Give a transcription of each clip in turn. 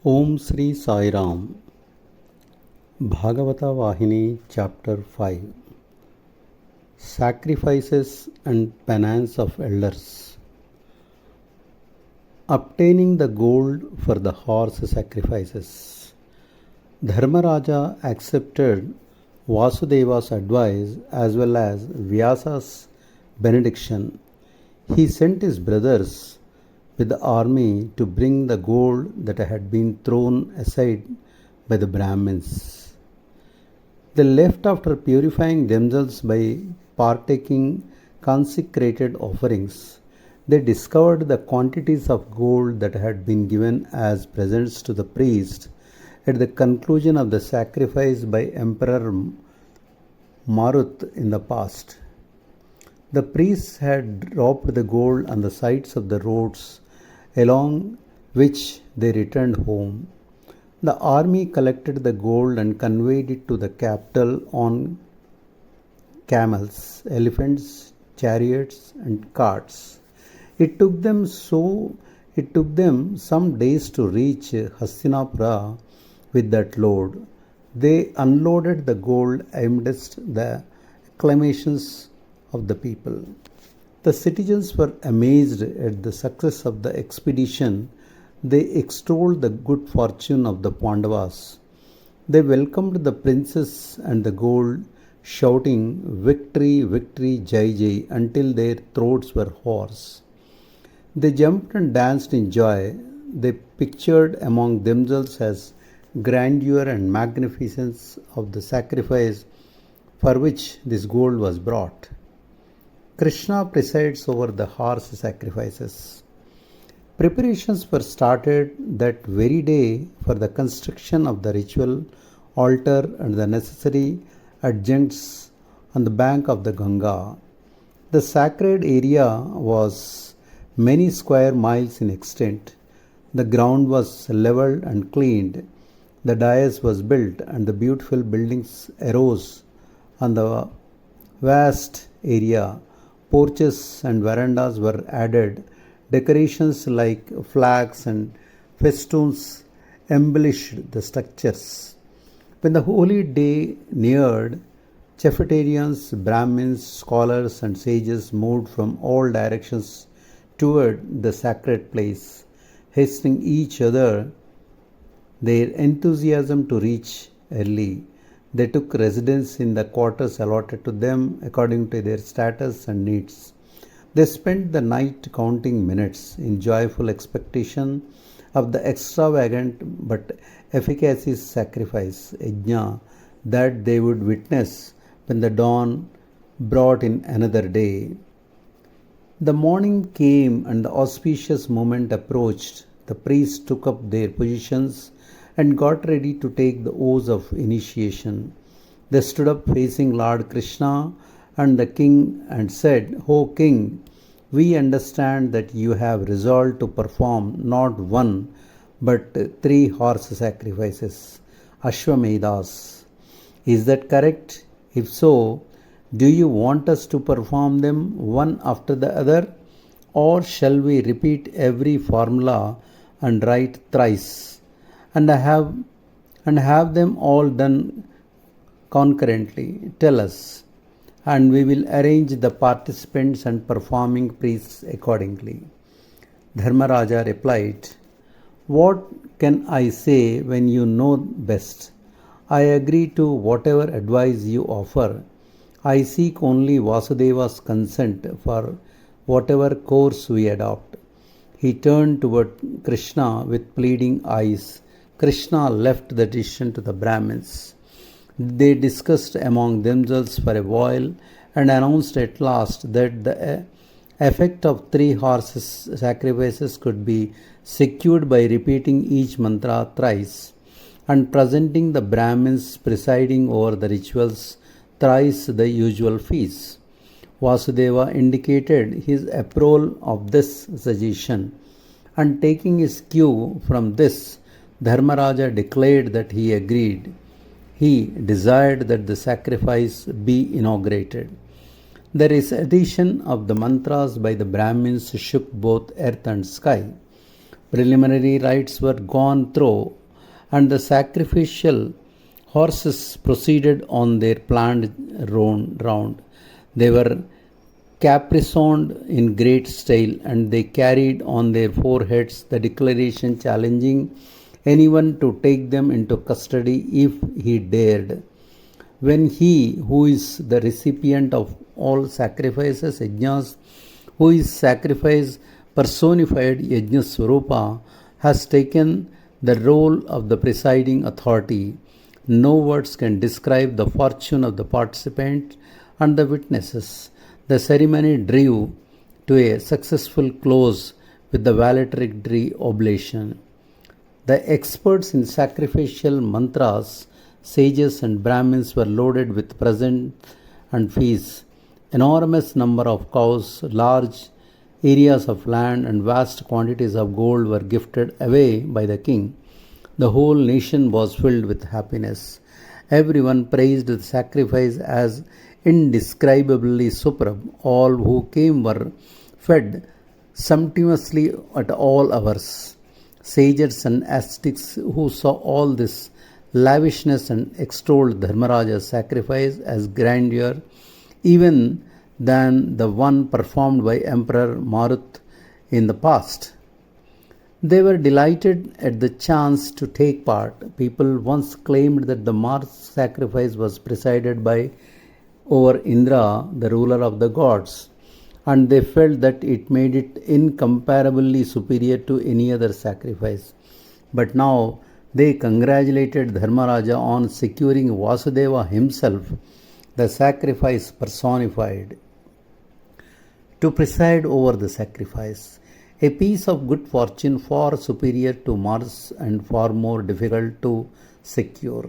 Om Sri Sai Ram. Bhagavata Vahini Chapter-5. Sacrifices and penance of elders. Obtaining the gold for the horse sacrifices. Dharmaraja accepted Vasudeva's advice as well as Vyasa's benediction. He sent his brothers with the army to bring the gold that had been thrown aside by the Brahmins. They left after purifying themselves by partaking consecrated offerings. They discovered the quantities of gold that had been given as presents to the priest at the conclusion of the sacrifice by Emperor Marut in the past. The priests had dropped the gold on the sides of the roads along which they returned home. The army collected the gold and conveyed it to the capital on camels, elephants, chariots, and carts. It took them some days to reach Hastinapura with that load. They unloaded the gold amidst the acclamations of the people. The citizens were amazed at the success of the expedition. They extolled the good fortune of the Pandavas. They welcomed the princess and the gold, shouting, "Victory, victory, Jai Jai," until their throats were hoarse. They jumped and danced in joy. They pictured among themselves as grandeur and magnificence of the sacrifice for which this gold was brought. Krishna presides over the horse sacrifices. Preparations were started that very day for the construction of the ritual altar and the necessary adjuncts on the bank of the Ganga. The sacred area was many square miles in extent. The ground was levelled and cleaned. The dais was built and the beautiful buildings arose on the vast area. Porches and verandas were added. Decorations like flags and festoons embellished the structures. When the holy day neared, Chefetarians, Brahmins, scholars, and sages moved from all directions toward the sacred place, hastening each other their enthusiasm to reach early. They took residence in the quarters allotted to them according to their status and needs. They spent the night counting minutes in joyful expectation of the extravagant but efficacious sacrifice, yajna, that they would witness when the dawn brought in another day. The morning came and the auspicious moment approached. The priests took up their positions and got ready to take the oaths of initiation. They stood up facing Lord Krishna and the king and said, "O king, we understand that you have resolved to perform not one but 3 horse sacrifices, Ashwamedas. Is that correct? If so, do you want us to perform them one after the other, or shall we repeat every formula and write thrice? And have them all done concurrently? Tell us, and we will arrange the participants and performing priests accordingly." Dharmaraja replied, "What can I say when you know best? I agree to whatever advice you offer. I seek only Vasudeva's consent for whatever course we adopt." He turned toward Krishna with pleading eyes. Krishna left the decision to the Brahmins. They discussed among themselves for a while and announced at last that the effect of 3 horses sacrifices could be secured by repeating each mantra thrice and presenting the Brahmins presiding over the rituals thrice the usual fees. Vasudeva indicated his approval of this suggestion, and taking his cue from this, Dharmaraja declared that he agreed. He desired that the sacrifice be inaugurated. The recitation of the mantras by the Brahmins shook both earth and sky. Preliminary rites were gone through, and the sacrificial horses proceeded on their planned round. They were caparisoned in great style, and they carried on their foreheads the declaration challenging anyone to take them into custody if he dared. When he who is the recipient of all sacrifices, yajnas, who is sacrifice personified Yajna Swarupa, has taken the role of the presiding authority, no words can describe the fortune of the participant and the witnesses. The ceremony drew to a successful close with the valedictory oblation. The experts in sacrificial mantras, sages and Brahmins were loaded with presents and feasts. Enormous number of cows, large areas of land and vast quantities of gold were gifted away by the king. The whole nation was filled with happiness. Everyone praised the sacrifice as indescribably superb. All who came were fed sumptuously at all hours. Sages and ascetics who saw all this lavishness and extolled Dharmaraja's sacrifice as grandeur even than the one performed by Emperor Marut in the past. They were delighted at the chance to take part. People once claimed that the Mars sacrifice was presided by over Indra, the ruler of the gods, and they felt that it made it incomparably superior to any other sacrifice. But now they congratulated Dharmaraja on securing Vasudeva himself, the sacrifice personified, to preside over the sacrifice. A piece of good fortune far superior to Mars and far more difficult to secure.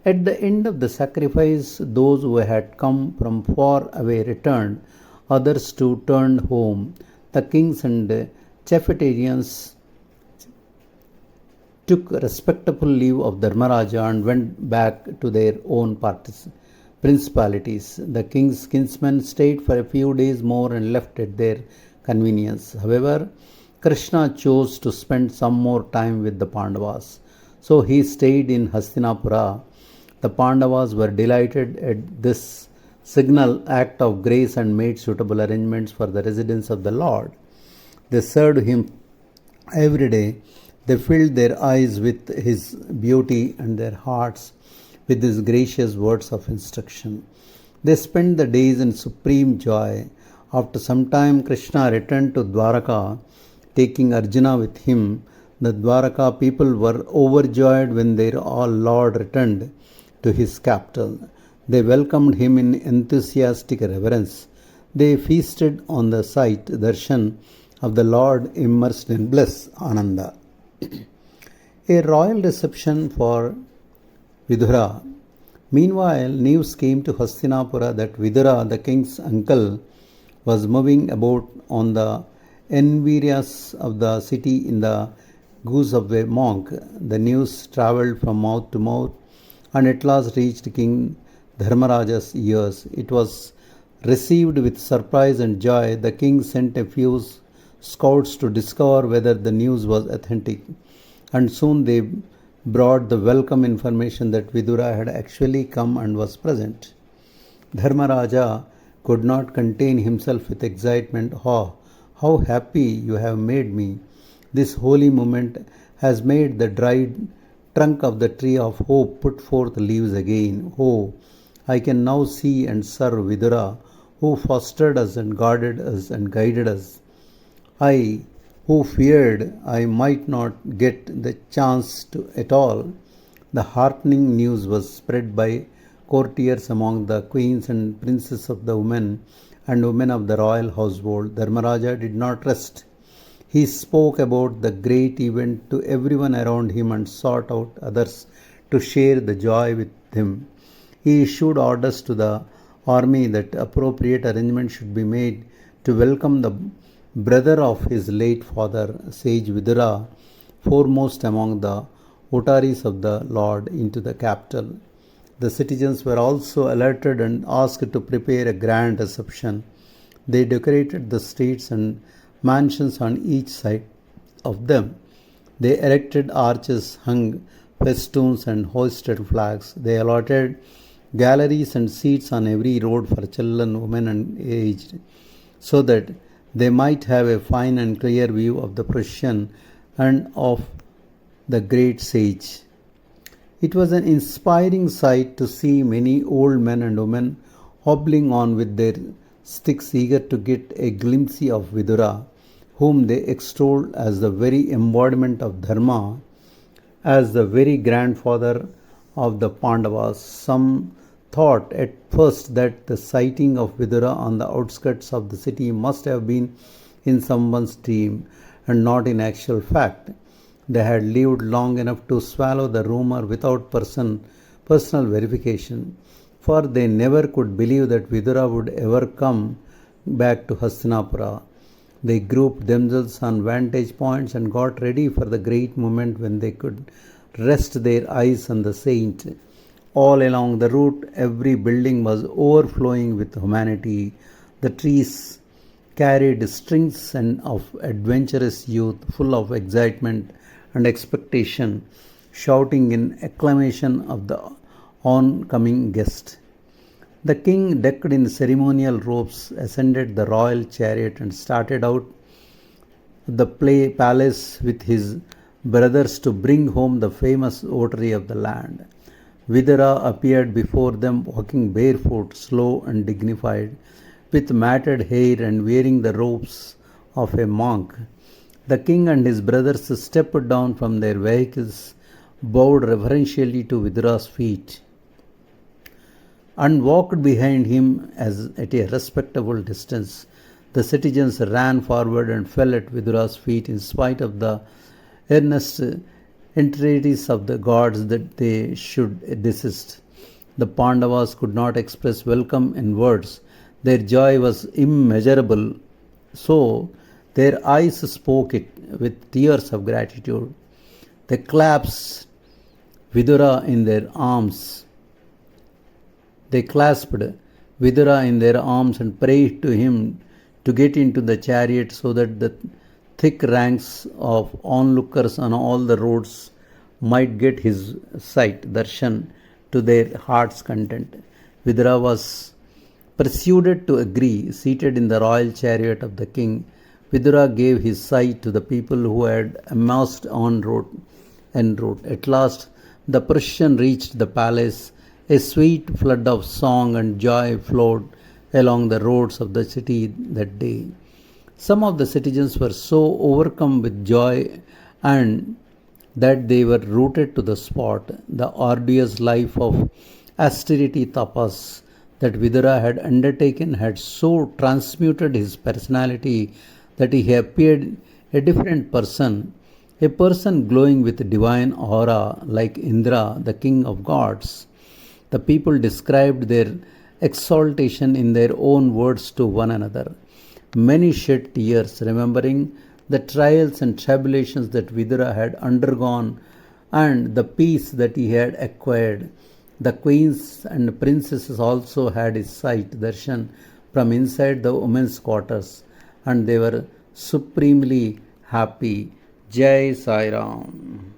At the end of the sacrifice, those who had come from far away returned, others too turned home. The kings and chieftains took respectful leave of Dharmaraja and went back to their own principalities. The king's kinsmen stayed for a few days more and left at their convenience. However, Krishna chose to spend some more time with the Pandavas. So he stayed in Hastinapura. The Pandavas were delighted at this signal act of grace and made suitable arrangements for the residence of the Lord. They served him every day. They filled their eyes with his beauty and their hearts with his gracious words of instruction. They spent the days in supreme joy. After some time, Krishna returned to Dwaraka, taking Arjuna with him. The Dwaraka people were overjoyed when their Lord returned to his capital. They welcomed him in enthusiastic reverence. They feasted on the sight, darshan of the Lord immersed in bliss, Ananda. A royal reception for Vidura. Meanwhile, news came to Hastinapura that Vidura, the king's uncle, was moving about on the environs of the city in the guise of a monk. The news travelled from mouth to mouth and at last reached King Dharmaraja's ears. It was received with surprise and joy. The king sent a few scouts to discover whether the news was authentic, and soon they brought the welcome information that Vidura had actually come and was present. Dharmaraja could not contain himself with excitement. Oh, how happy you have made me! This holy moment has made the dried trunk of the tree of hope put forth leaves again. Oh, I can now see and serve Vidura, who fostered us and guarded us and guided us. I, who feared I might not get the chance to at all. The heartening news was spread by courtiers among the queens and princes of the women and women of the royal household. Dharmaraja did not rest. He spoke about the great event to everyone around him and sought out others to share the joy with him. He issued orders to the army that appropriate arrangements should be made to welcome the brother of his late father, sage Vidura, foremost among the votaries of the Lord, into the capital. The citizens were also alerted and asked to prepare a grand reception. They decorated the streets and mansions on each side of them. They erected arches, hung festoons, and hoisted flags. They allotted galleries and seats on every road for children, women, and aged, so that they might have a fine and clear view of the procession and of the great sage. It was an inspiring sight to see many old men and women hobbling on with their sticks, eager to get a glimpse of Vidura, whom they extolled as the very embodiment of Dharma, as the very grandfather of the Pandavas. Some thought at first that the sighting of Vidura on the outskirts of the city must have been in someone's dream and not in actual fact. They had lived long enough to swallow the rumor without personal verification, for they never could believe that Vidura would ever come back to Hastinapura. They grouped themselves on vantage points and got ready for the great moment when they could rest their eyes on the saint. All along the route, every building was overflowing with humanity. The trees carried strings of adventurous youth, full of excitement and expectation, shouting in acclamation of the oncoming guest. The king, decked in ceremonial robes, ascended the royal chariot and started out the palace with his brothers to bring home the famous votary of the land. Vidura appeared before them, walking barefoot, slow and dignified, with matted hair and wearing the robes of a monk. The king and his brothers stepped down from their vehicles, bowed reverentially to Vidura's feet, and walked behind him as at a respectable distance. The citizens ran forward and fell at Vidura's feet in spite of the earnest entreaties of the gods that they should desist. The Pandavas could not express welcome in words. Their joy was immeasurable, so their eyes spoke it with tears of gratitude. They clasped Vidura in their arms. They clasped Vidura in their arms and prayed to him to get into the chariot so that the thick ranks of onlookers on all the roads might get his sight, darshan, to their heart's content. Vidura was persuaded to agree. Seated in the royal chariot of the king, Vidura gave his sight to the people who had amassed en route. At last, the procession reached the palace. A sweet flood of song and joy flowed along the roads of the city that day. Some of the citizens were so overcome with joy and that they were rooted to the spot. The arduous life of austerity tapas that Vidura had undertaken had so transmuted his personality that he appeared a different person, a person glowing with divine aura like Indra, the king of gods. The people described their exaltation in their own words to one another. Many shed tears, remembering the trials and tribulations that Vidura had undergone and the peace that he had acquired. The queens and princesses also had his sight, darshan, from inside the women's quarters, and they were supremely happy. Jai Sai Ram.